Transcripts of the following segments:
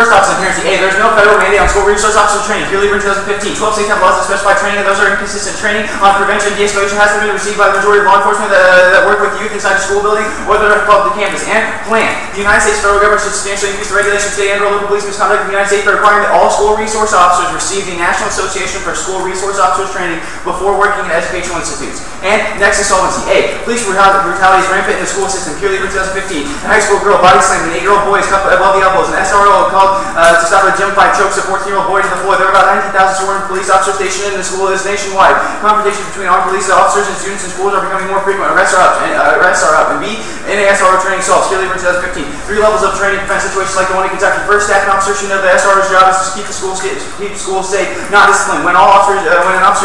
First officer inherency. A. There's no federal mandate on school resource officer training. Purely in 2015. 12 states have laws that specify training, and those are inconsistent. Training on prevention and de-escalation has been received by the majority of law enforcement that work with youth inside the school building or that are involved the campus. And plan. The United States federal government should substantially increase the regulation of state and local police misconduct in the United States by requiring that all school resource officers receive the National Association for School Resource Officers training before working in educational institutes. And next is solvency. A. Police brutality is rampant in the school system. Purely in 2015. A high school girl body slammed an 8-year-old boy above the elbows. An SRO called to stop a gym fight chokes a 14-year-old boy to the floor. There are about 19,000 sworn police officers stationed in the school. Is nationwide. Confrontations between armed police officers and students in schools are becoming more frequent. Arrests are up. And B. NASRO training solves. Purely in 2015. 3 levels of training prevent situations like the one in Kentucky. First, staff and officers should know the SRO's job is to keep the school safe, not discipline. When an officer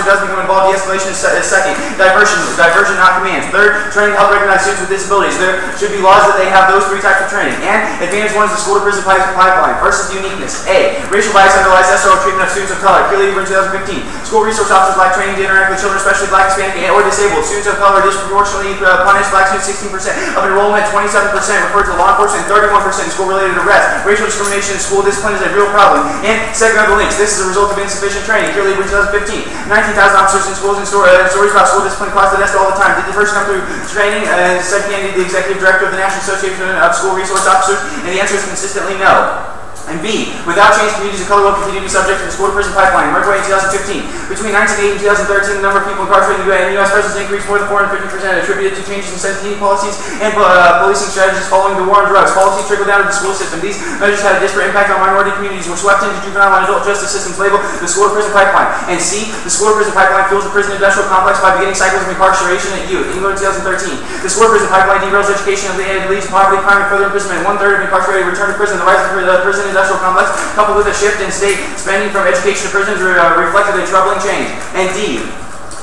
does become involved, de-escalation is second. Diversion, not commands. Third, training to help recognize students with disabilities. There should be laws that they have those 3 types of training. And advantage 1 is the school to prison pipeline. First is uniqueness. A. Racial bias underlies SRO treatment of students of color. Purely in 2015. School resource officers lack training to interact with children, especially black, Hispanic, or disabled. Students of color are disproportionately punished. Black students 16% of enrollment, 27% referred to law enforcement, 31% in school-related arrests. Racial discrimination in school discipline is a real problem. And second of the links, this is a result of insufficient training. Purely in 2015. 19,000 officers in schools and stories about school discipline cause the desk all the time. Did the first come through training? Second, the executive director of the National Association of School Resource Officers? And the answer is consistently no. And B. Without change, communities of color will continue to be subject to the school to prison pipeline. Mercury in 2015. Between 1980 and 2013, the number of people incarcerated in U.S. prisons increased more than 450%, attributed to changes in sentencing policies and policing strategies following the war on drugs. Policies trickled down to the school system. These measures had a disparate impact on minority communities, were swept into juvenile and adult justice systems labeled the school to prison pipeline. And C. The school to prison pipeline fuels the prison industrial complex by beginning cycles of incarceration at youth. England 2013. The school to prison pipeline derails education and leads to poverty, crime, and further imprisonment. 1/3 of incarcerated return to prison. The rise of the prison industrial complex, coupled with a shift in state spending from education to prisons, reflected a troubling change. And D.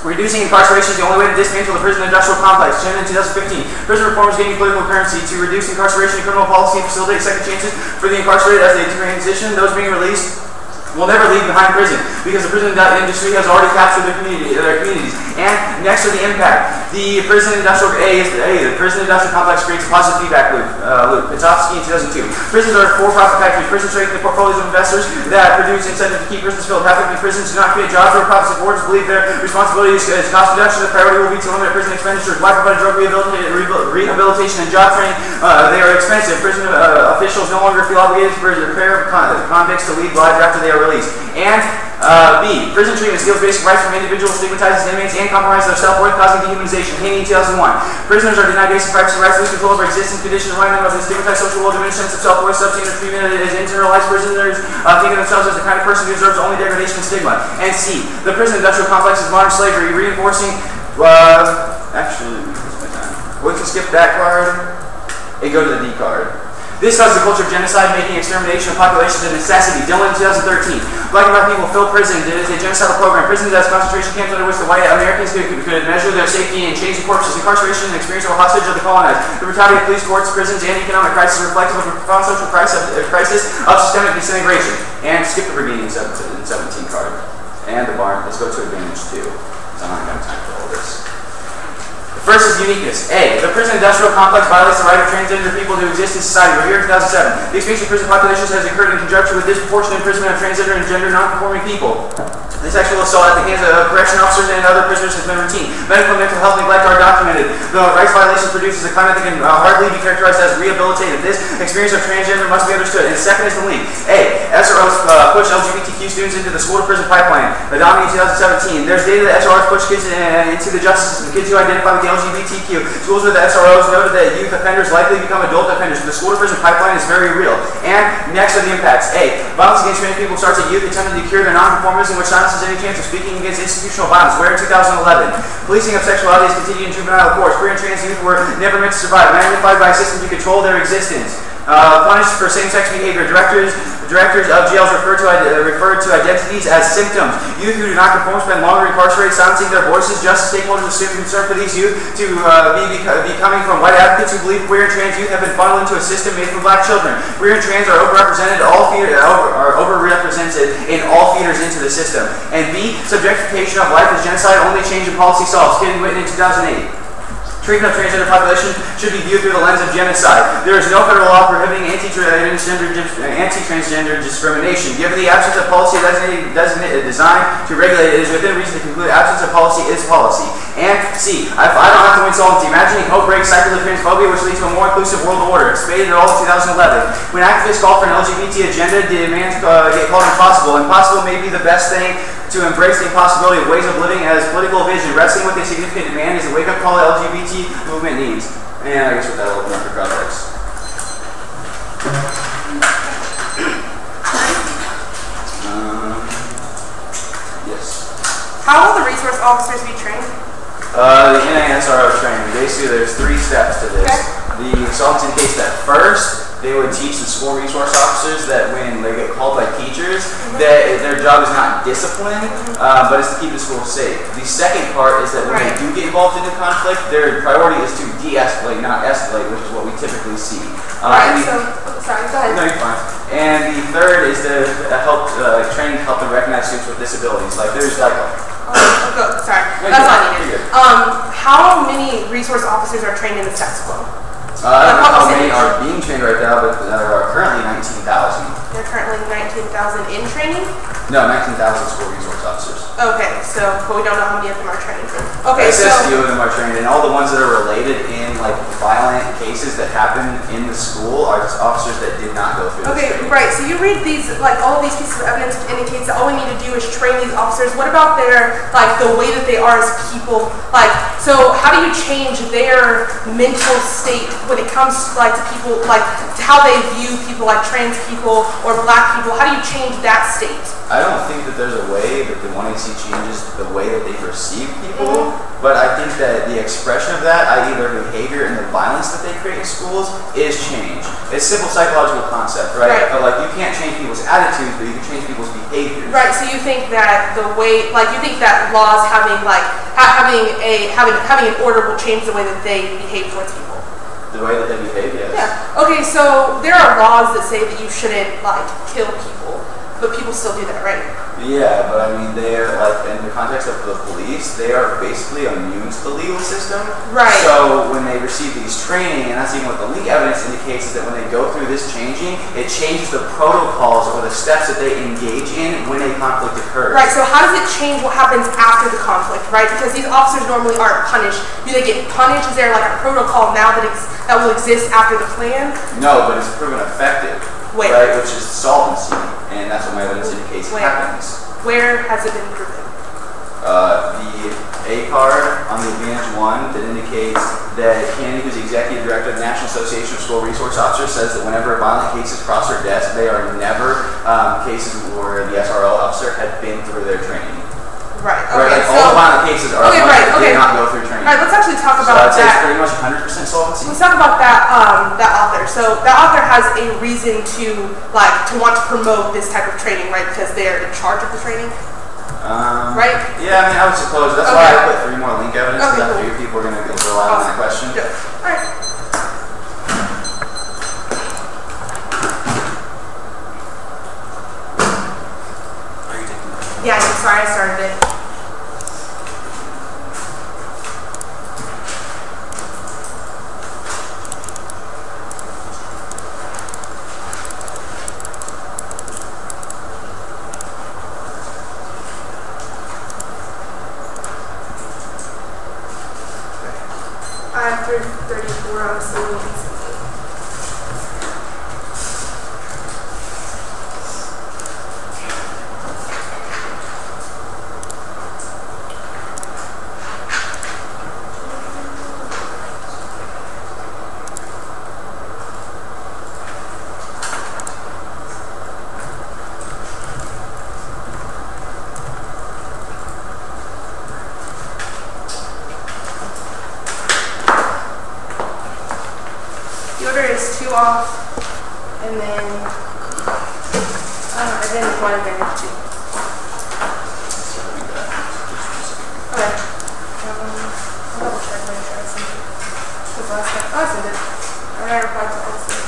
Reducing incarceration is the only way to dismantle the prison industrial complex. Chen in 2015. Prison reform is gaining political currency to reduce incarceration and criminal policy and facilitate second chances for the incarcerated as they transition. Those being released will never leave behind prison because the prison industry has already captured their communities. And next to the impact, the prison industrial the prison industrial complex creates a positive feedback loop. Petoskey in 2002. Prisons are for-profit factories. Prisons strengthen the portfolios of investors that produce incentive to keep prisons filled. Half of the prisons do not create jobs or profit supporters believe their responsibility is cost reduction. The priority will be to limit prison expenditures. Why provide drug rehabilitation and job training? They are expensive. Prison officials no longer feel obligated to prepare convicts to lead lives after they are released. And B. Prison treatment steals basic rights from individuals, stigmatizes inmates, and compromises their self-worth, causing dehumanization. Haney in 2001. Prisoners are denied basic privacy rights, lose control over existing conditions, reminding them of the stigmatized social world, diminished sense of self-worth, substandard treatment as internalized prisoners, thinking of themselves as the kind of person who deserves only degradation and stigma. And C. The prison industrial complex is modern slavery, reinforcing, we can skip that card and go to the D card. This caused the culture of genocide, making extermination of populations a necessity. Dillon in 2013. Black and brown people fill prisons. It is a genocidal program. Prisons as concentration camps under which the white Americans could measure their safety and change the corpses. Incarceration and experience of a hostage of the colonized. The brutality of police, courts, prisons, and economic crisis are reflective of a profound social crisis of systemic disintegration. And skip the beginning 17 card. And the barn. Let's go to advantage 2. I don't have time for all this. First is uniqueness. A. The prison industrial complex violates the right of transgender people to exist in society. We're here in 2007. The expansion of prison populations has occurred in conjunction with disproportionate imprisonment of transgender and gender non-conforming people. The sexual assault at the hands of correction officers and other prisoners has been routine. Medical and mental health neglect are documented. The rights violations produces a climate that can hardly be characterized as rehabilitative. This experience of transgender must be understood. And second is the link. A. SROs push LGBTQ students into the school to prison pipeline. Adopting in 2017. There's data that SROs push kids into the justice system. Kids who identify with the LGBTQ. Schools with the SROs noted that youth offenders likely become adult offenders. The school to prison pipeline is very real. And next are the impacts. A. Violence against trans people starts at youth, attempting to cure their non-conformism, which silence any chance of speaking against institutional violence. Where in 2011, policing of sexuality has continued in juvenile courts. Queer and trans youth were never meant to survive, magnified by a system to control their existence. Punished for same-sex behavior. Directors of jails refer to identities as symptoms. Youth who do not conform spend longer incarcerated, silencing their voices. Justice stakeholders assume concern for these youth to be coming from white advocates who believe queer and trans youth have been funneled into a system made for black children. Queer and trans are overrepresented in all feeders into the system. And B. Subjectification of life as genocide. Only change in policy solves. Kid Whitten in 2008. Treatment of transgender population should be viewed through the lens of genocide. There is no federal law prohibiting anti-transgender discrimination. Given the absence of policy designed to regulate it, is within reason to conclude absence of policy is policy. And C, I don't have to win solvency. Imagining hope breaks cycles of transphobia which leads to a more inclusive world order. Expanded at all in 2011. When activists call for an LGBT agenda, demands get called impossible. Impossible may be the best thing to embrace the impossibility of ways of living as political vision. Wrestling with a significant demand is a wake-up call the LGBT movement needs. And I guess with that, I'll open up for projects. Yes. How will the resource officers be trained? The NASRO training. Basically, there's 3 steps to this. Okay. The consultants indicate that first, they would teach the school resource officers that when they get called by teachers, that their job is not discipline, but it's to keep the school safe. The second part is that when they do get involved in a conflict, their priority is to de-escalate, not escalate, which is what we typically see. Sorry, go ahead. No, you're fine. And the third is to help training to help them recognize students with disabilities. Like there's like sorry, that's all I needed. How many resource officers are trained in the sex flow? I don't know how many are being trained right now, but there are currently 19,000. There are currently 19,000 in training? No, 19,000 school resource officers. Okay, but we don't know how many of them are trained. Okay, it says few of them are trained, and all the ones that are related in like violent cases that happen in the school are just officers that did not go through this training. Right, so you read these, like all of these pieces of evidence indicates that all we need to do is train these officers. What about their, like the way that they are as people? Like, so how do you change their mental state when it comes to, like, to people, like to how they view people like trans people or black people? How do you change that state? I don't think that there's a way that the 1AC changes the way that they perceive people, but I think that the expression of that, i.e. their behavior and the violence that they create in schools, is change. It's simple psychological concept, right? But like you can't change people's attitudes, but you can change people's behaviors. Right. So you think that the way, like you think that laws having like having an order will change the way that they behave towards people. The way that they behave, yes. Yeah. Okay. So there are laws that say that you shouldn't like kill people. But people still do that, right? Yeah, but I mean, they're like, in the context of the police, they are basically immune to the legal system. Right. So when they receive these training, and that's even what the leak evidence indicates, is that when they go through this changing, it changes the protocols or the steps that they engage in when a conflict occurs. Right, so how does it change what happens after the conflict, right? Because these officers normally aren't punished. Do they get punished? Is there like a protocol now that will exist after the plan? No, but it's proven effective. Where? Right, which is solvency, and that's what my evidence indicates happens. Where has it been proven? The A card on the Advantage 1 that indicates that Candy, who's the executive director of the National Association of School Resource Officers, says that whenever violent cases cross her desk, they are never cases where the SRO officer had been through their training. Right. Okay. Like all the violent cases are ones that did not go through training. All right. Let's actually talk about that. So I'd say it's that. pretty much 100% solvency. Let's talk about that. That author. So that author has a reason to want to promote this type of training, right? Because they're in charge of the training. Right. Yeah. I mean, I would suppose that's why I put 3 more link evidence because I figure people are going to rely on that question. Yeah. All right. Yeah, I'm sorry I started it. I'm 34, I'm still off, and then and then one advantage 2. Okay. I'll double check my address. Because last time, I sent it. I replied to all of you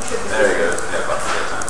should be there you go. Yeah, about the time.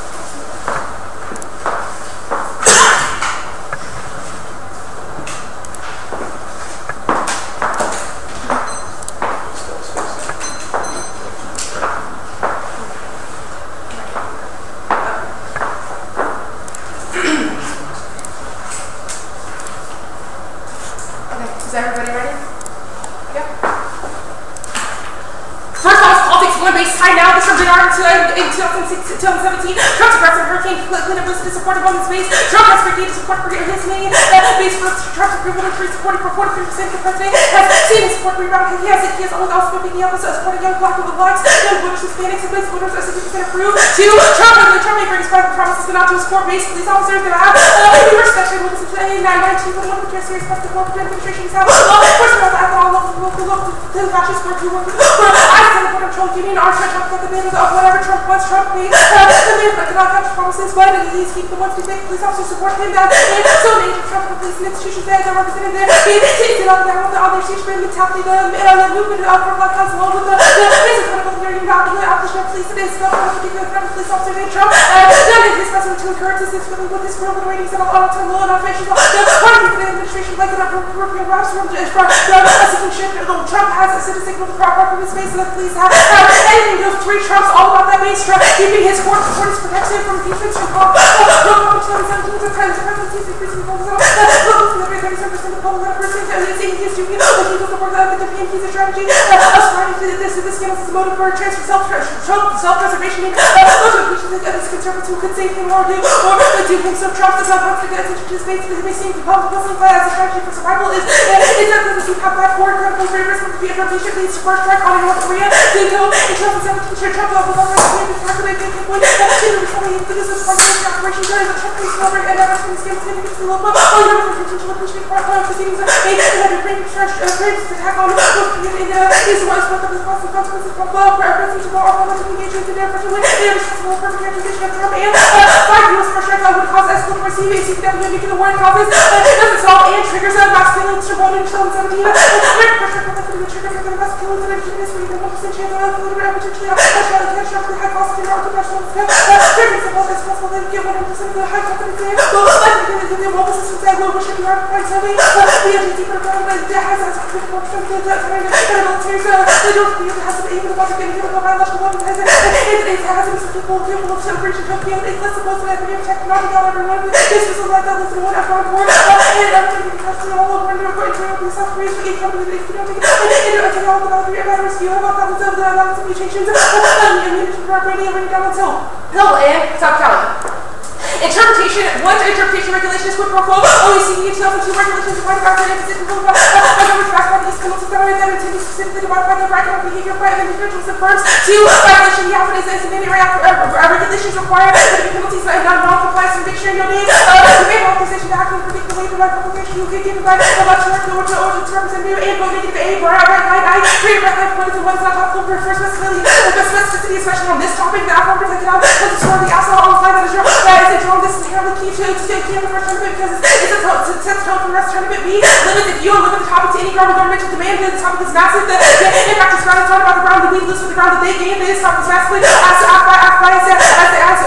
in 2017, Trump's aggressive hurricane cleanup was supported on the space. Trump has regained support for his main base for Trump's approval increase supported for 43% of the president. Has seen support rebound. He has also been the opposite of supporting young black people blacks, young British Hispanics, and place voters are 60% approved. Two, Trump may bring his private promises not to support base police officers that have respect and listen to a 19 one of the serious press the corporate administration is how first of all, at all levels, the fascist work you work with. I said what I'm trying to mean, our Trump got the names of whatever Trump wants, Trump made. The man that cannot have promises, but he's keep the ones who think police officers support him. That so many Trump and police and institutions there that represented there. He takes it up down with the other stage brand mentality, the movement of for Black Lives along with the basic political hearing about the abolition of police. It is not a particular police officer named Trump. None of his president to encourage this with this world ratings and all time law and officials. The party of the administration like an appropriate rights from Trump has a citizen with the proper his face and the police have anything those three Trumps all about that base Trump keeping his court is protection from impeachment from Trump. 2017 to presidency increasing the polls out. The 37% of polls that person is saying he's doing the people support the PMP's strategy. Ascribing to this scandal as a motive for transfer self-preservation. Those impeachments of this conservatives who could save him or do him so Trump does not want to get into his face because it may seem to publicly as a strategy for survival is that the top black four credible favors from the impeachment leads to first strike on North Korea. They go in 2017 Trump will have a calculate the point that this is part of the operation during the Trump case over and ever from the scandal to the local potential impeachment proceedings and had a great attack on is what of the consequences from presidents of all of engagement in their personal they are responsible for the transition of Trump and 5 U.S. first strike would cause escalation for CBA CPW making the war causes doesn't solve and triggers a mass killing to 1 in 2017 first strike will the trigger for the mass killings and activities where you can 1% chance of potentially catastrophic high cost in our international scale triggers the most possible they get 100% of the high confidence in the mobile systems that will wish to be our price heavy the agency for government that has a 54% of the military so they don't feel it has to be able to watch it getting by much more than it has some people of celebration to feel it's less supposed to have been technology all everyone this is like that listen one after one and everything because all over and over and South Korea to get companies that you don't take and all about the batteries you about thousands of the lots of mutations and you are ready and down until Hill and South Carolina. Interpretation regulation is quid pro quo. OECD in 2002 regulations divided by the emphasis and government passed by the East Coast Federal that intended specifically divided by the right of behavior by individuals and firms. 2. Violation of the is regulations required penalties and non-compliance conviction in your name. The main authorization to act and predict the way the right publication you can give the right election to represent you and vote negative A, right, create red line points and one's not helpful for specificity, especially on this topic. The outcome protected out because it's for the asshole on the slide that is your this is inherently key to key in the first tournament because it sets tone for the rest tournament. B. Limit the topic to any governmental demand. The topic is massive. The impact is ground. It's not about the ground that we lose with the ground that they gain. This topic is massively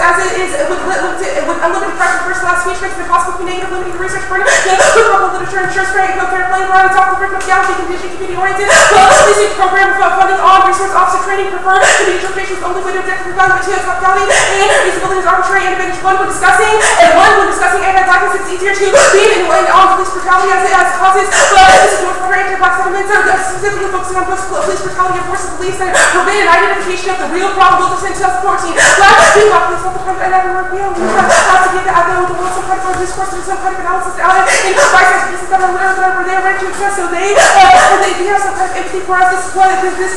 as it is with unlimited pressure first last speech makes it impossible to be negative limiting the research burden. The local literature ensures fair playing around and top the curriculum galaxy condition community oriented. This program of funding on resource officer training preferred to be interpretation is the only way to objectively evaluate material totality and feasibility is arbitrary and advantage one when discussing anti-blackness it's easier to be in on police brutality as causes this is more for anti-black sentiments specifically focusing on police brutality and forces beliefs that prevent an identification of the real problem in 2014. Black police not the kind of real to get that out of the world some kind of discourse or some kind of analysis in crisis pieces that are there ready to express so they have some kind of empathy for us. This is what this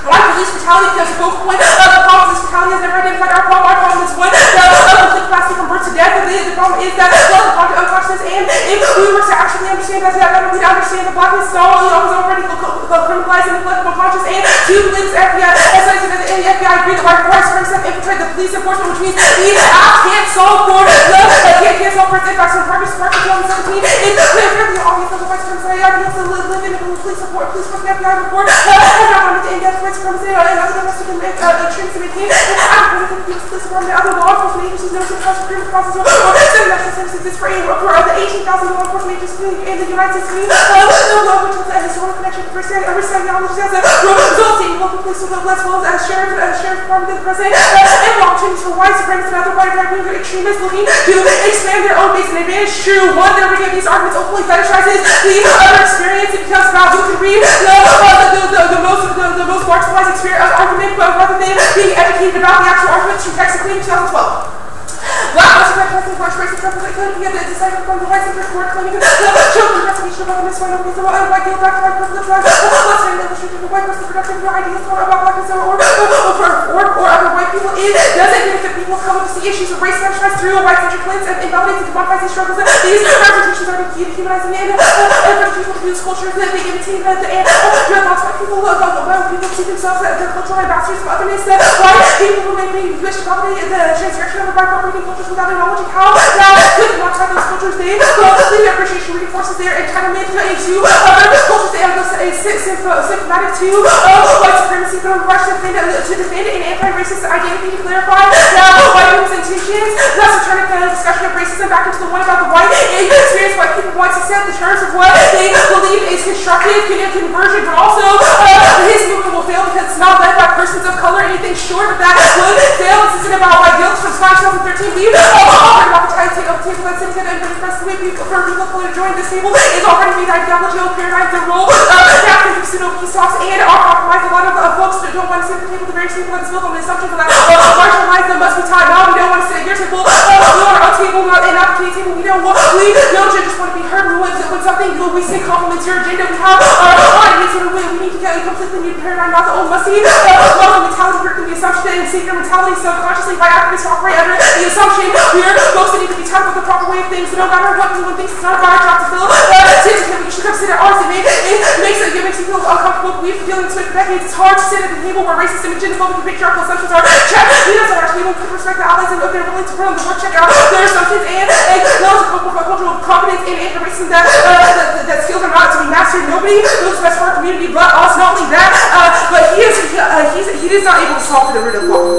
why police brutality because both point the problem police brutality has never identified our problem is what complete capacity from birth to death and the problem is that the unconsciousness and if we were to actually understand that we'd understand the blackness is already criminalized and political conscious and two believes FBI and the FBI agree that white rights have infiltrated the police enforcement which means these acts can't solve for can't solve for impacts on purpose for 2017 it's clearly obvious that the vice president has to live in a police report police force FBI report and not on the in-depth rights from the other domestic extremes to maintain and police department other law enforcement agencies know some process process or national services is for for the 18,000 law enforcement agents in the United States, which was a historical connection to understanding knowledge as a resulting local police as well as sheriff department, the president, and opportunities for white supremacists and other white right-wing extremists looking to expand their own base and advantage. True, one, they're reading these arguments openly fetishizes the other experience. It becomes about who can read the most marginalized experience argument, but rather than being educated about the actual arguments from Texas Clean 2012. Black Western President Bush racist representative claiming to get deciphered from the white Supreme Court claiming to children investigation about this one of these white guilt back to white person let's say that the white person productive your ideas about blackness or other white people. It doesn't benefit people come to see issues of race fetishized through a white centric lens and invalidates and demonifies these struggles. These representations are dehumanizing and for people to use culture that they give a team and thoughts white people people see themselves as their cultural ambassadors of otherness that white people who may be wish to dominate the transgression of white property cultures without acknowledging how now could not try those cultures they their appreciation reinforces their entitlement to other cultures they have symptomatic to white supremacy but rush to defend an anti-racist identity to clarify now white people's intentions thus returning the discussion of racism back into the one about the white experience white people want to set the terms of what they believe is constructive conversion but also his movement will fail because it's not led by persons of color anything short of that would fail. This isn't about white guilt from 2013. We've offered about the table that's sitting at the press for people of color to join this table is already made ideological paradigm the role of captains of pseudo peace talks and are compromised. A lot of folks that don't want to sit at the table, the very people that is built on the assumption that marginalized them must be taught. No, we don't want to sit at your table. We want our table and not the table. We don't just want to be heard. When something we say complements your agenda. We have our audience and we need to get a completely new paradigm, not the old musty mentality working the assumption and savior mentality subconsciously by activists operate under the assumption we're supposed to need to be taught about the proper way of things. So no matter what anyone thinks, it's not about our job to fill. You should consider ours. It makes you feel uncomfortable. We've been dealing with decades. It's hard to sit at the table where racist and xenophobic and patriarchal assumptions are checked. We don't our table could respect the allies and if they're willing to put on the work, check out their assumptions and those cultural competence and anti-racism that skills are not to be mastered. Nobody knows the best for our community but us. Not only that, but he is not able to solve the root of the problem.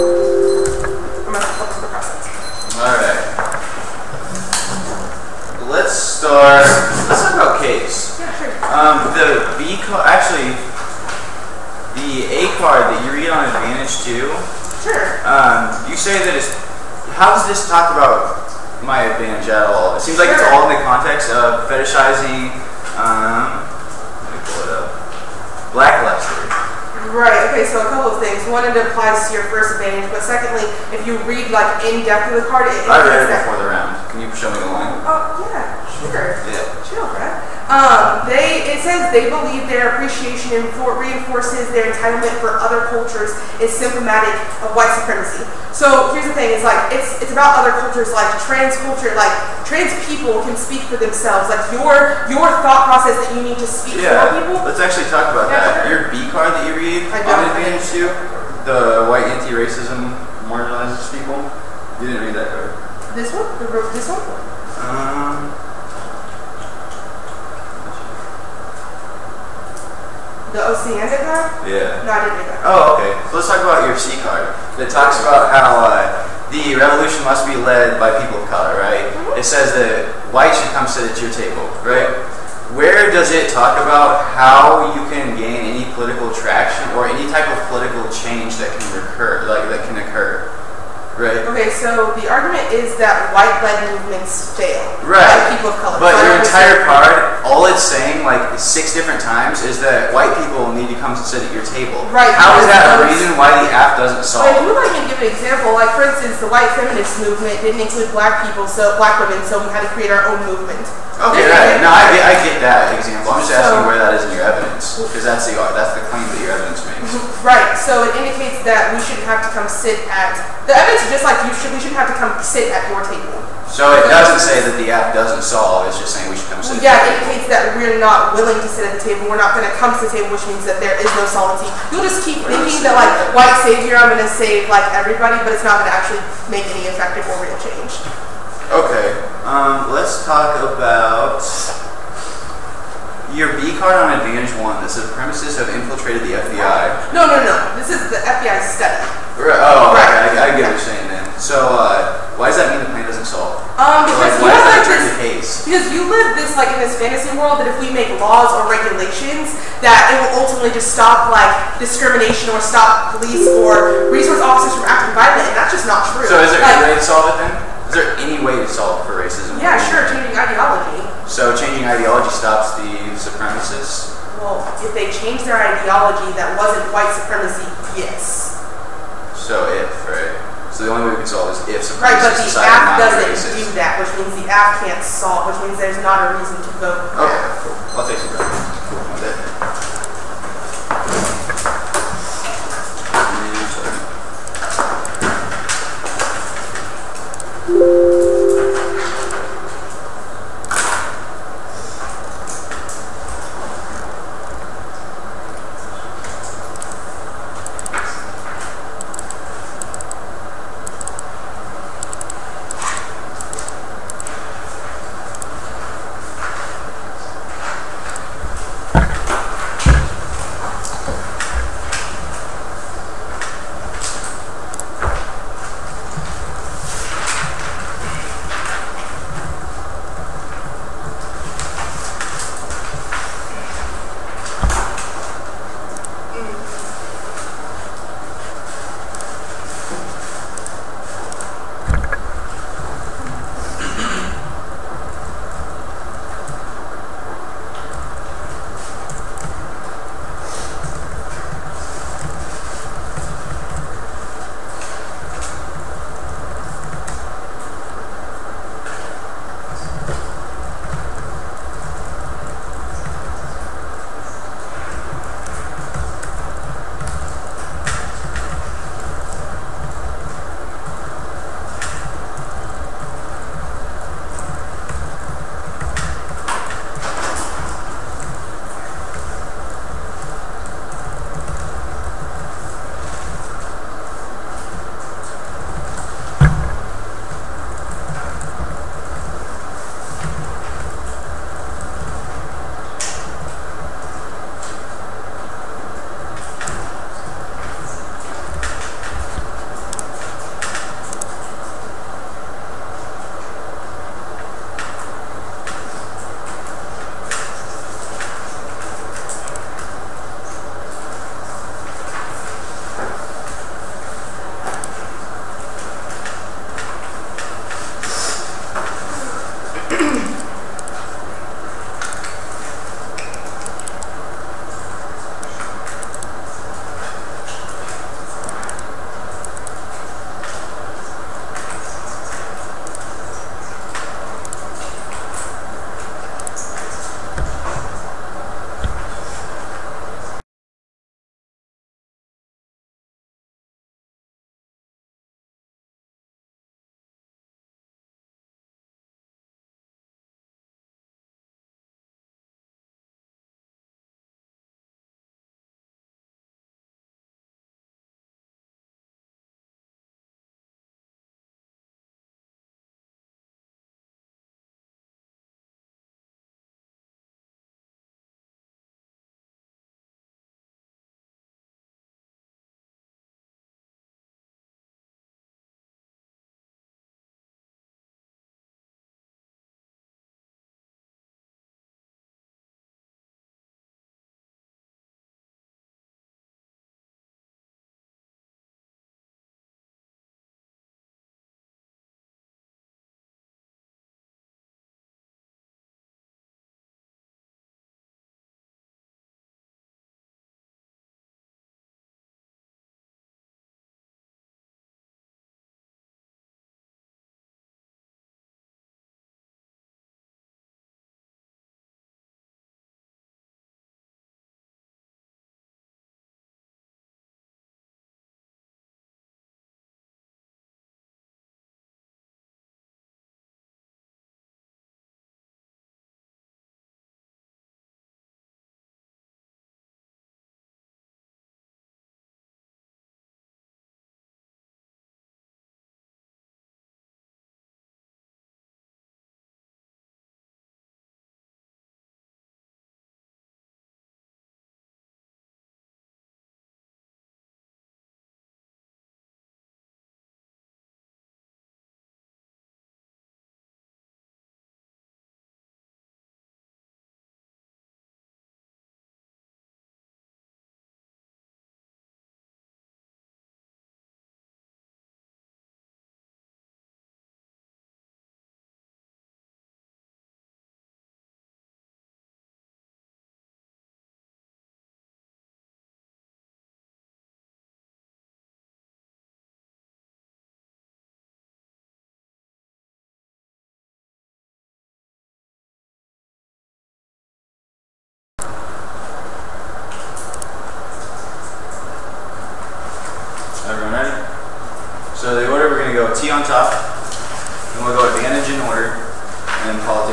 I'm going to help with the process. Alright. Let's talk about case. Yeah, sure. The B card, actually, the A card that you read on Advantage 2. Sure. You say that how does this talk about my advantage at all? It seems like it's all in the context of fetishizing, let me pull it up, Black Lester. Right, okay, so a couple of things. One, it applies to your first advantage, but secondly, if you read like in depth of the card, I read it before the round. Can you show me the line? Oh, yeah, sure. Yeah. Chill, Brad. It says they believe their appreciation reinforces their entitlement for other cultures is symptomatic of white supremacy. So here's the thing, it's like it's about other cultures like trans culture, like trans people can speak for themselves. Like your thought process that you need to speak for people. Let's actually talk about that. Sure. Your B card that you read on Advantage 2, the white anti-racism marginalizes people. You didn't read that card. This one? This one? The Oceanic card? Yeah. No, I didn't read that. Oh, okay. So let's talk about your C card. That talks about how the revolution must be led by people of color, right? Mm-hmm. It says that whites should come sit at your table, right? Where does it talk about how you can gain any political traction or any type of political change that can occur, right? Okay, so the argument is that white-led movements fail. Right. By people of color. But so your entire card, all it's saying like 6 different times is that white people need to come sit at your table. Right. How is that a reason why the app doesn't solve? Like, you might even give an example. Like, for instance, the white feminist movement didn't include black people, so black women, so we had to create our own movement. Okay, right. No, I get that example. I'm just asking where that is in your evidence, because that's the claim that your evidence makes. Right. So it indicates that we shouldn't have to come sit at the evidence is just like we shouldn't have to come sit at your table. So it doesn't say that the app doesn't solve. It's just saying we should come sit. Yeah, it indicates that we're not willing to sit at the table. We're not going to come to the table, which means that there is no solvency. You'll just keep thinking that like white savior, I'm going to save like everybody, but it's not going to actually make any effective or real change. Okay. Let's talk about your B card on Advantage 1 that says premises have infiltrated the FBI. No. This is the FBI study. Right. Oh, right. Okay. I get what you're saying then. So, why does that mean the plan doesn't solve? Because Why you is that live the case? because you live this like in this fantasy world that if we make laws or regulations, that it will ultimately just stop like discrimination or stop police or resource officers from acting violent, and that's just not true. So is there like, any way to solve it then? Is there any way to solve for racism? Yeah, sure, changing ideology. So changing ideology stops the supremacists? Well, if they change their ideology that wasn't white supremacy, yes. So if, right? So the only way we can solve is if Right, but supremacist the society app not doesn't racist. do that, which means the app can't solve, which means there's not a reason to vote. Okay, cool. I'll take some credit. Cool. I'm good.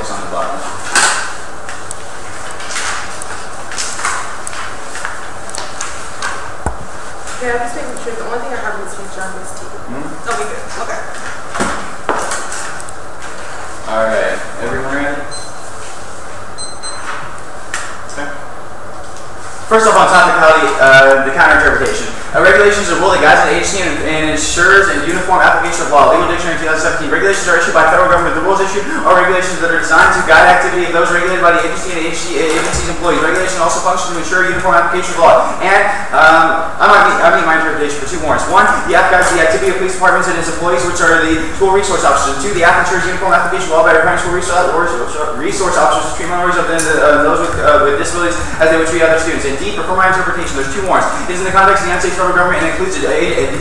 focus on the bottom. Yeah, I'm just making sure. The only thing I have in this future on this team. That'll be good. Okay. Alright, everyone ready? Okay. First off on topicality, the counter-interpretation. Regulations are a rule that guides the agency and ensures a uniform application of law. Legal Dictionary 2017. Regulations are issued by federal government. The rules issued are regulations that are designed to guide activity of those regulated by the agency and agency's employees. Regulation also functions to ensure uniform application of law. And I mean my interpretation for two warrants. One, the act guides the activity of police departments and its employees, which are the school resource officers. And two, the act ensures uniform application of law by requiring school resource officers to treat minorities of those with disabilities as they would treat other students. Indeed, for my interpretation, there's two warrants. It is in the context of the United States federal government and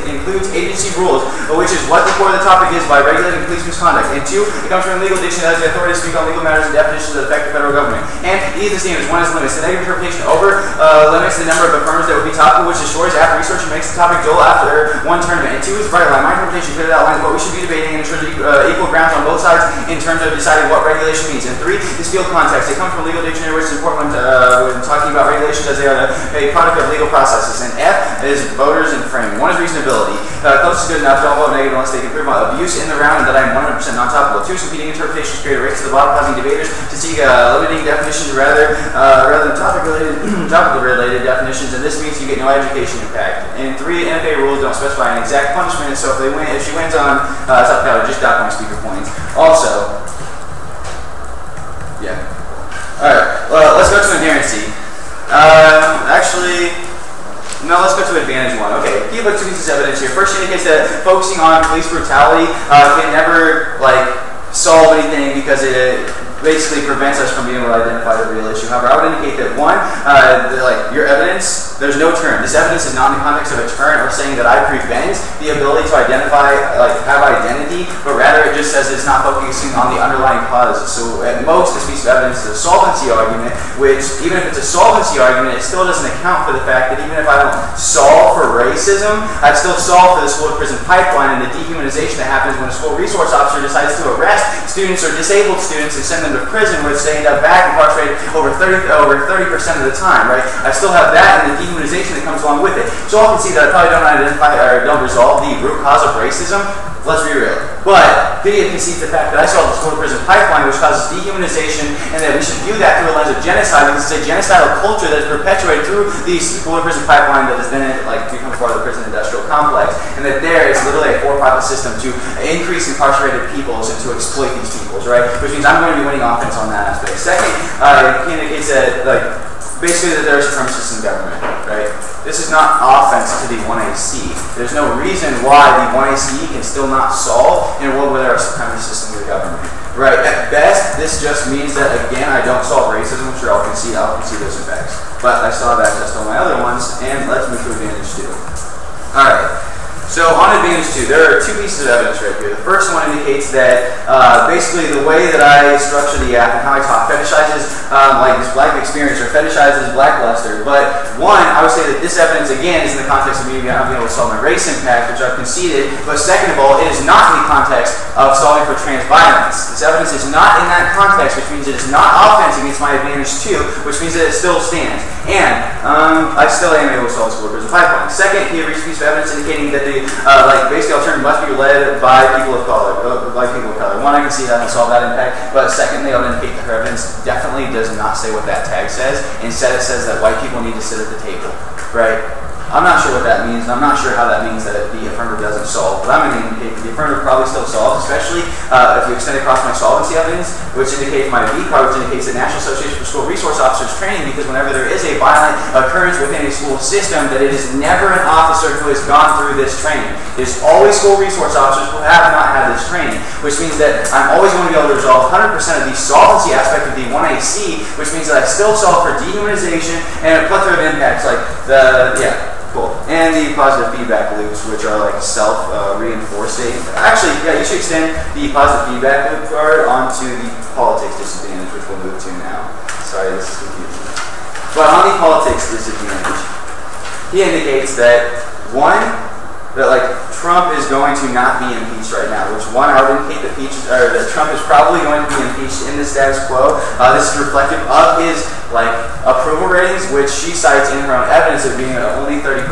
includes agency rules, which is what the core of the topic is by regulating police misconduct. And two, it comes from the legal dictionary that has the authority to speak on legal matters and definitions that affect the federal government. And these are the standards. One is limits. The negative interpretation over limits the number of affirmers that would be topical, which destroys after research and makes the topic dull after one tournament. And two is bright line. My interpretation clearly outlines what we should be debating and ensures equal grounds on both sides in terms of deciding what regulation means. And three is field context. It comes from legal dictionary, which is important when talking about regulations as they are a product of legal processes. And F is voters and framing. One is reasonability. Close is good enough. Don't vote negative unless they can prove abuse in the round and that I am 100% non-topical. Two is competing interpretations create a race to the bottom, causing debaters to seek limiting definitions rather than topic-related definitions, and this means you get no education impact. And three, NFA rules don't specify an exact punishment, so if she wins on top counter, just dock my speaker points. Also, yeah. Alright, well, let's go to adherency. Actually, no, let's go to advantage one. Okay, key about two pieces of evidence here. First indicates that focusing on police brutality can never, solve anything because it basically prevents us from being able to identify the real issue. However, I would indicate that one, your evidence, there's no turn. This evidence is not in the context of a turn or saying that I prevent the ability to identify, have identity, but rather it just says it's not focusing on the underlying cause. So at most, this piece of evidence is a solvency argument, which even if it's a solvency argument, it still doesn't account for the fact that even if I don't solve for racism, I still solve for the school to prison pipeline and the dehumanization that happens when a school resource officer decides to arrest students or disabled students and send them to prison, where they end up back incarcerated over 30% of the time, right? I still have that and the dehumanization that comes along with it. So all can see that I probably don't identify or don't resolve the root cause of racism. Let's be real. But video concedes the fact that I saw the school to prison pipeline, which causes dehumanization, and that we should view that through a lens of genocide, because it's a genocidal culture that is perpetuated through the school to prison pipeline that is then becomes part of the prison industrial complex, and that there is literally a for-profit system to increase incarcerated peoples and to exploit these peoples, right? Which means I'm going to be winning offense on that aspect. Second, it indicates that basically that there's supremacists in government, right? This is not offense to the 1AC. There's no reason why the 1AC can still not solve in a world where there are supremacists in the government, right? At best, this just means that, again, I don't solve racism. I'm sure I'll concede those effects. But I still have access to all my other ones, and let's move to advantage 2. Alright. So on advantage 2, there are two pieces of evidence right here. The first one indicates that basically the way that I structure the app and how I talk fetishizes this black experience or fetishizes blackluster. But one, I would say that this evidence again is in the context of me not being able to solve my race impact, which I've conceded. But second of all, it is not in the context of solving for trans violence. This evidence is not in that context, which means it is not offense against my advantage 2, which means that it still stands. And I still am able to solve the school to prison pipeline. Second, he reached a piece of evidence indicating that the basically alternative must be led by people of color. One, I can see that and solve that impact. But secondly, I would indicate that her evidence definitely does not say what that tag says. Instead, it says that white people need to sit at the table, right? I'm not sure what that means, and I'm not sure how that means that the affirmative doesn't solve, but I'm going to indicate that the affirmative probably still solves, especially if you extend across my solvency evidence, which indicates my V card, which indicates the National Association for School Resource Officers training, because whenever there is a violent occurrence within a school system, that it is never an officer who has gone through this training. It is always school resource officers who have not had this training, which means that I'm always going to be able to resolve 100% of the solvency aspect of the 1AC, which means that I still solve for dehumanization and a plethora of impacts, cool. And the positive feedback loops, which are self-reinforcing. Actually, yeah, you should extend the positive feedback loop card onto the politics disadvantage, which we'll move to now. Sorry, this is confusing. But on the politics disadvantage, he indicates that one, that Trump is going to not be impeached right now, which one, I would indicate that Trump is probably going to be impeached in the status quo. This is reflective of his approval ratings, which she cites in her own evidence of being only 30%.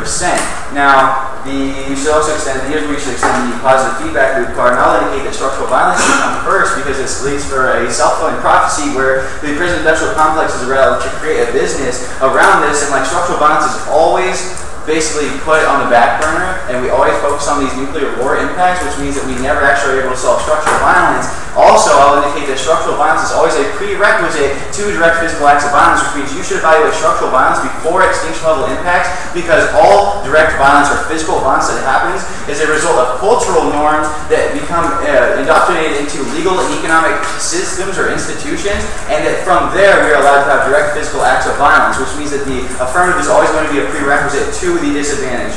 Now, you should also extend, here's where you should extend the positive feedback loop card, and I'll indicate that structural violence should come first because it leads for a self-fulfilling prophecy where the prison industrial complex is allowed to create a business around this, and structural violence is always basically put on the back burner, and we always focus on these nuclear war impacts, which means that we never actually are able to solve structural violence. Also, I'll indicate that structural violence is always a prerequisite to direct physical acts of violence, which means you should evaluate structural violence before extinction level impacts, because all direct violence or physical violence that happens is a result of cultural norms that become indoctrinated into legal and economic systems or institutions, and that from there we are allowed to have direct physical acts of violence, which means that the affirmative is always going to be a prerequisite to the disadvantage.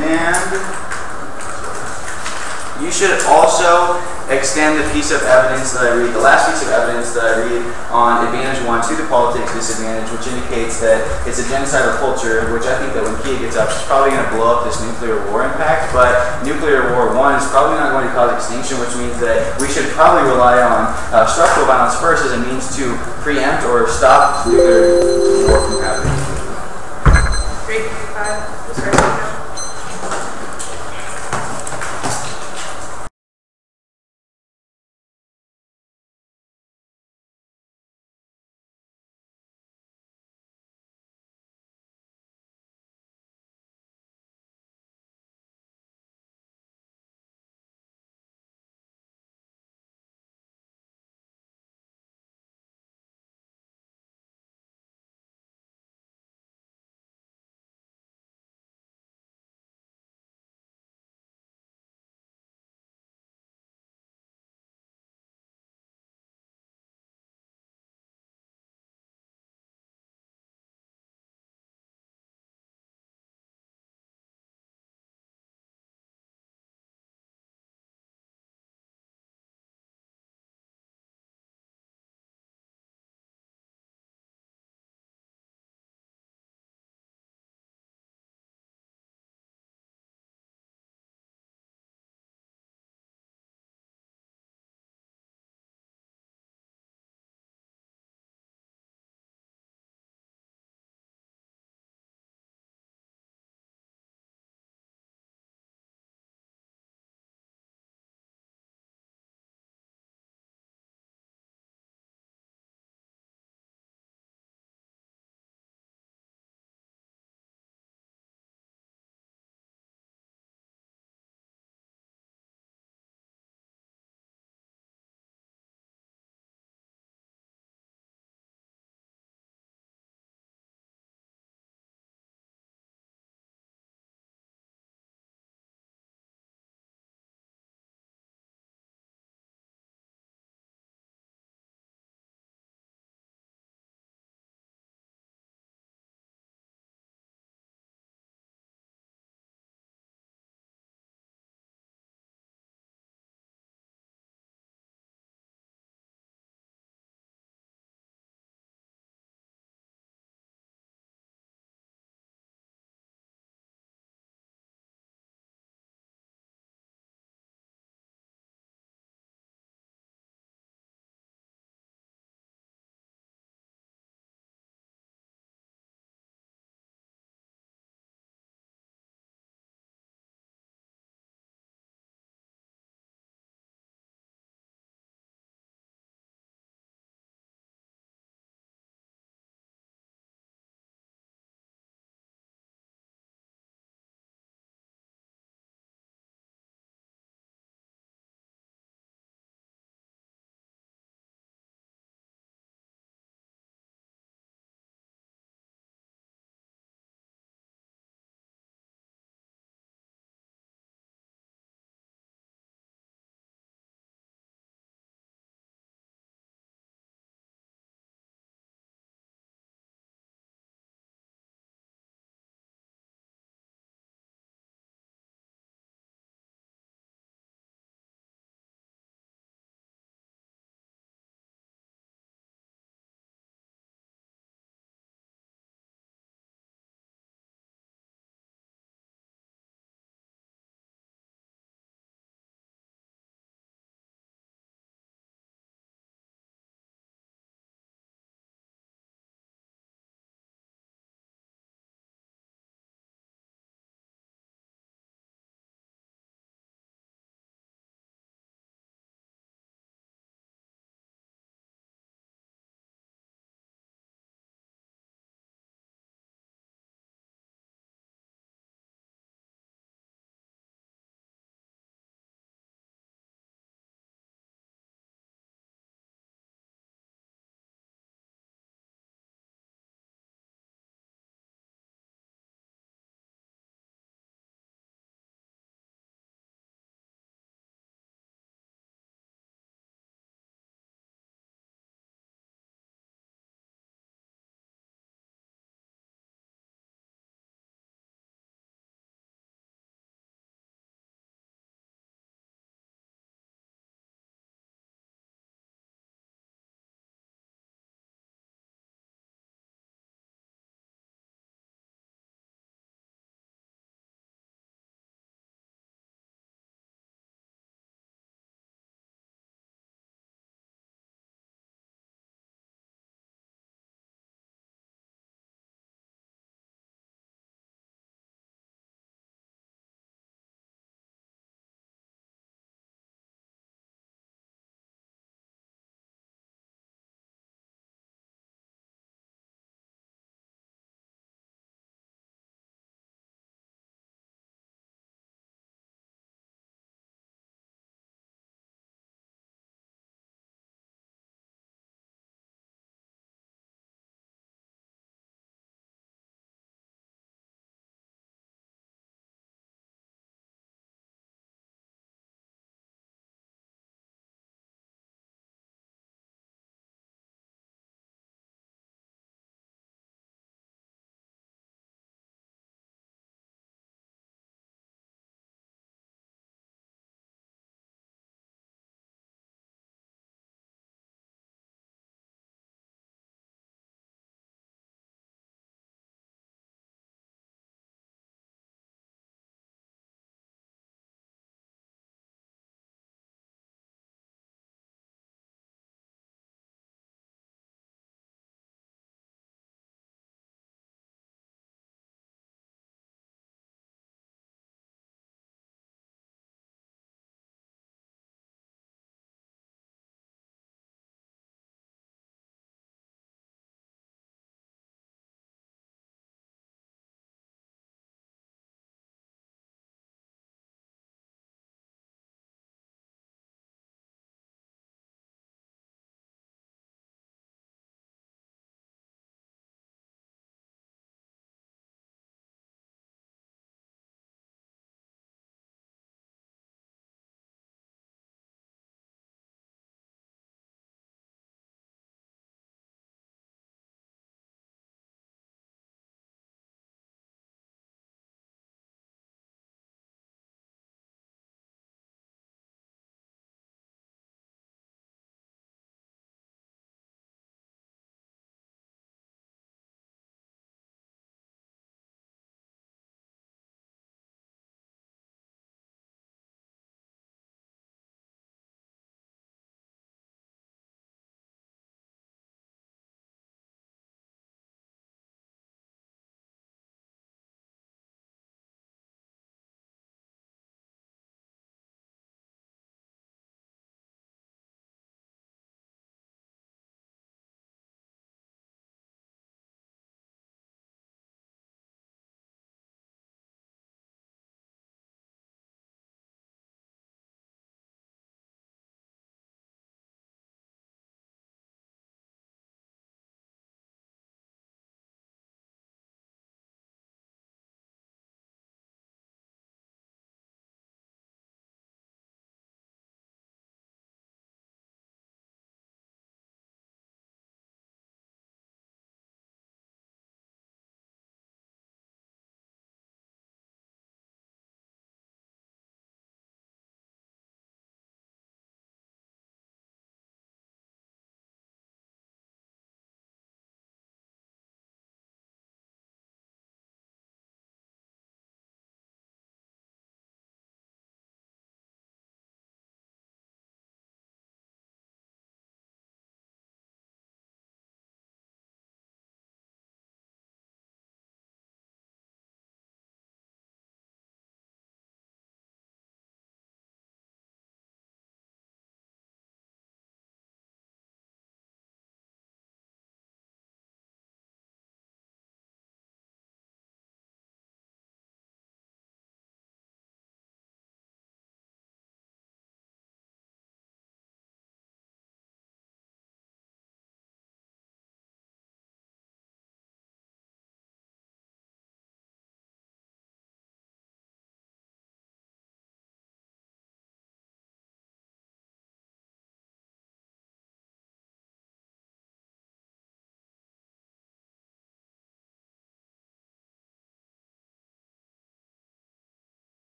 And you should also extend the piece of evidence that I read, the last piece of evidence that I read on advantage 1 to the politics disadvantage, which indicates that it's a genocidal culture, which I think that when Kia gets up, she's probably going to blow up this nuclear war impact, but nuclear war 1 is probably not going to cause extinction, which means that we should probably rely on structural violence first as a means to preempt or stop nuclear war from happening. Great.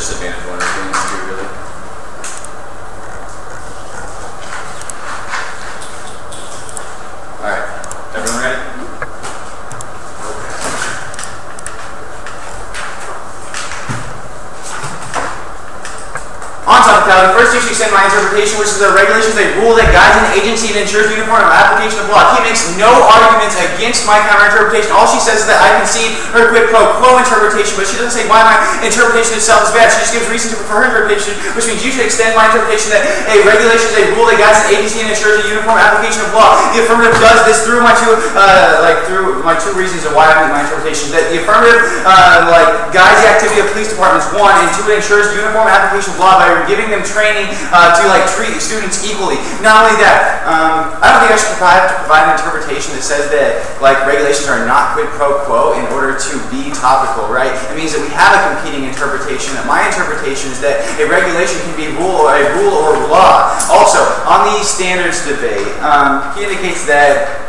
just advantage one or advantage two, really. Alright, everyone ready? On topic, first you should extend my interpretation, which is a regulation is a rule that guides an agency and ensures uniform application of law. He makes no arguments against my counter-interpretation. All she says is that I concede her quid pro quo interpretation, but she doesn't say why my interpretation itself is bad. She just gives reasons for her interpretation, which means you should extend my interpretation that a regulation is a rule that guides an agency and ensures a uniform application of law. The affirmative does this through my two reasons of why I make my interpretation. That the affirmative guides the activity of police departments, one, and two, it ensures uniform application of law by giving them training to treat students equally. Not only that, I don't think I should provide an interpretation that says that regulations are not quid pro quo in order to be topical, right? It means that we have a competing interpretation. That my interpretation is that a regulation can be a rule or law. Also, on the standards debate, he indicates that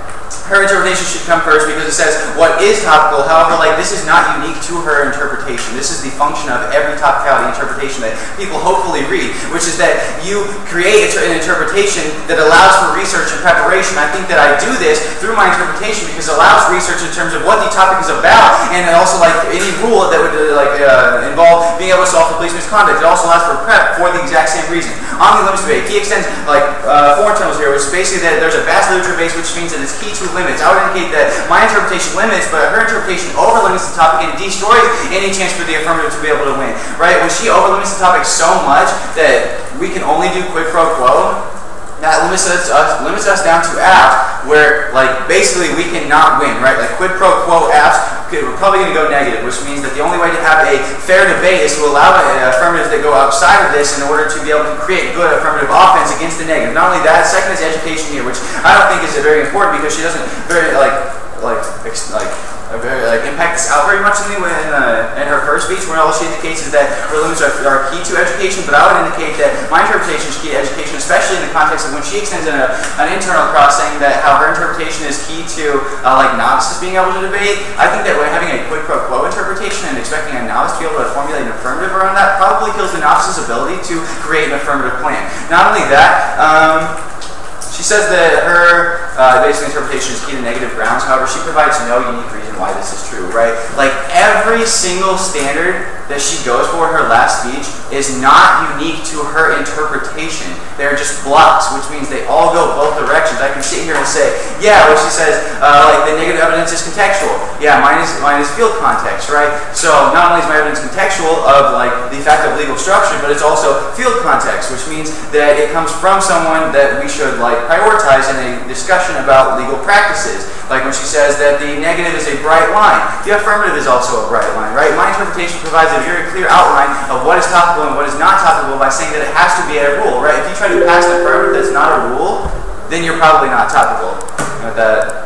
her interpretation should come first because it says what is topical. However, this is not unique to her interpretation. This is the function of every topicality interpretation that people hopefully read, which is that you create an interpretation that allows for research and preparation. I think that I do this through my interpretation because it allows research in terms of what the topic is about, and also any rule that would involve being able to solve for police misconduct. It also allows for prep for the exact same reason. On the limits debate, he extends four internals here, which is basically that there's a vast literature base, which means that it's key to limits. I would indicate that my interpretation limits, but her interpretation overlimits the topic and destroys any chance for the affirmative to be able to win. Right? When she overlimits the topic so much that we can only do quid pro quo, that limits us down to apps where basically we cannot win. Right? Quid pro quo apps, we're probably going to go negative, which means that the only way to have a fair debate is to allow affirmatives that go outside of this in order to be able to create good affirmative offense against the negative. Not only that, second is education here, which I don't think is very important because she doesn't impact this out very much in her first speech, where all she indicates is that her limits are key to education. But I would indicate that my interpretation is key to education, especially in the context of when she extends an internal cross saying that how her interpretation is key to novices being able to debate. I think that when having a quid pro quo interpretation and expecting a novice to be able to formulate an affirmative around that probably kills the novice's ability to create an affirmative plan. Not only that, she says that her basic interpretation is key to negative grounds. However, she provides no unique reason why this is true, right? Every single standard that she goes for in her last speech is not unique to her interpretation. They're just blocks, which means they all go both directions. I can sit here and say, yeah, when she says the negative evidence is contextual. Yeah, mine is field context, right? So not only is my evidence contextual of the fact of legal structure, but it's also field context, which means that it comes from someone that we should prioritize in a discussion about legal practices. When she says that the negative is a bright line, the affirmative is also a bright line, right? My interpretation provides a very clear outline of what is topical and what is not topical by saying that it has to be a rule, right? If you try to pass an affirmative that's not a rule, then you're probably not topical. With that.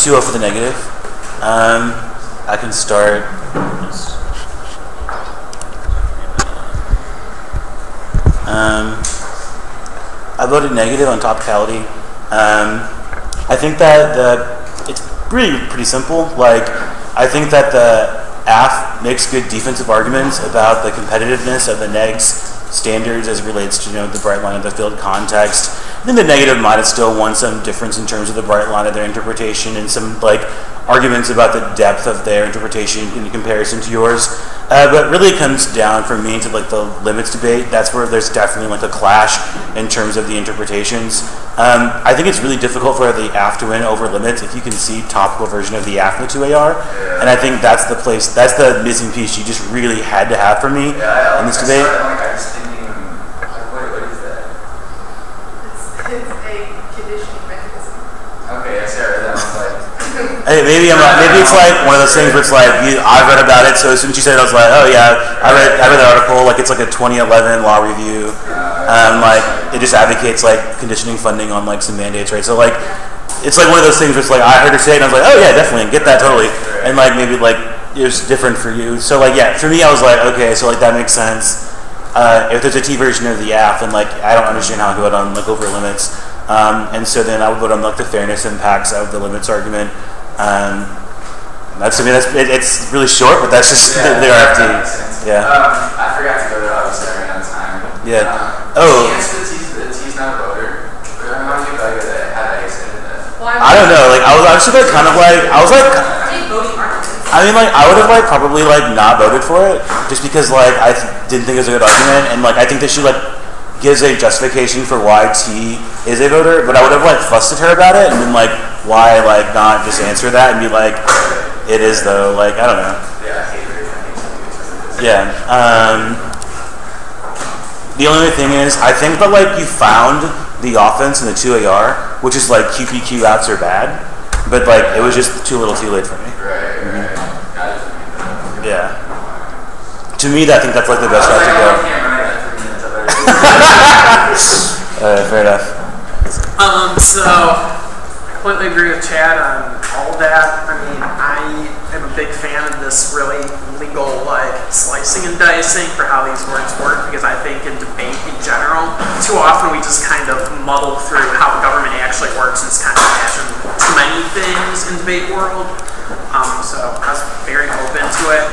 2-0 for the negative. I can start. I voted negative on topicality. I think that it's pretty simple. Like, I think that the AF makes good defensive arguments about the competitiveness of the negs standards as it relates to the bright line of the field context. I think the negative might have still won some difference in terms of the bright line of their interpretation and some arguments about the depth of their interpretation in comparison to yours. But really it comes down for me to the limits debate. That's where there's definitely a clash in terms of the interpretations. I think it's really difficult for the AF to win over limits if you can see topical version of the AF in the 2AR. And I think that's the place, that's the missing piece you just really had to have for me in this debate. I just didn't even, what is that? It's a conditioning mechanism. Okay, I Sarah, that was Hey, maybe it's one of those things where it's I read about it, so as soon as you said it, I was like, oh yeah, I read the article, it's a 2011 law review, it just advocates conditioning funding on some mandates, right? So it's one of those things where it's I heard her say it and I was like, oh yeah, definitely, get that totally, and maybe it was different for you. So yeah, for me I was okay, so that makes sense. If there's a T version of the AF, then I don't understand how I go on over limits. And so then I would vote on the fairness impacts of the limits argument. It's really short, but that's just the RFT. Yeah. I forgot to go there. Obviously, I ran out of time. Yeah. Oh. The T's not a voter. How did you value that? How did I extend that? I don't know. I was actually kind of I was I mean, I would have probably not voted for it just because I didn't think it was a good argument, and I think that she gives a justification for why T is a voter, but I would have fussed at her about it and been why not just answer that and be it is though, I don't know. Yeah, I hate it. Yeah. The only thing is, I think that you found the offense in the 2AR, which is QPQ outs are bad, but it was just too little too late for me. Right. Yeah. To me, I think that's the best route to go. Fair enough. So completely agree with Chad on all of that. I mean, I am a big fan of this really legal slicing and dicing for how these words work, because I think in debate in general, too often we just kind of muddle through how the government actually works and just kind of imagine too many things in debate world. So I was very open to it.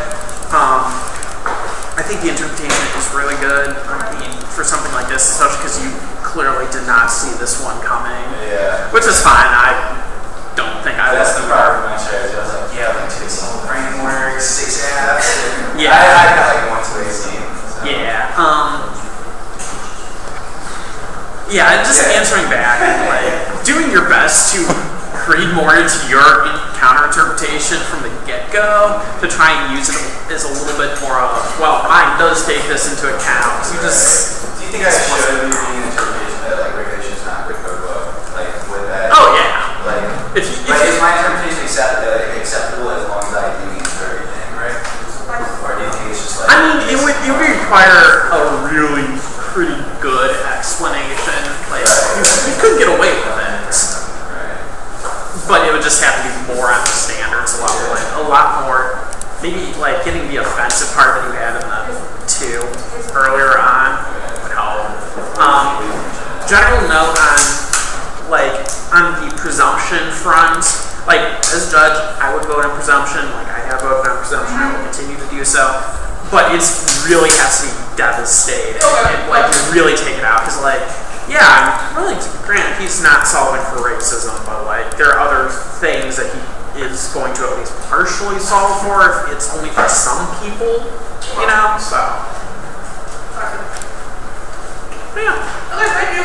I think the interpretation is really good. I mean, for something like this, especially because you clearly did not see this one coming. Yeah. Which is fine. I don't think I That's was. the part of my strategy. I was this whole framework, 6 apps. Yeah. I got 1 to 18. So. Yeah. Yeah, just answering back and doing your best to read more into your counter interpretation from the get-go to try and use it as a little bit more of, well, mine does take this into account. So you just. Do you think I should be reading an interpretation that regulation is not good code book? With that? Oh yeah. Is my interpretation acceptable as long as I do answer everything, right? Or do you think it's just I mean, it would require a really pretty good explanation. You couldn't get away with it. But it would just have to be more on the standards level, a lot more, maybe getting the offensive part that you had in the 2 earlier on would help. General note on the presumption front, as a judge, I would vote on presumption, I have voted on presumption, I will continue to do so, but it really has to be devastating, and really take it out, because yeah, really, granted, he's not solving for racism, but there are other things that he is going to at least partially solve for if it's only for some people, so. Yeah. Okay, thank you.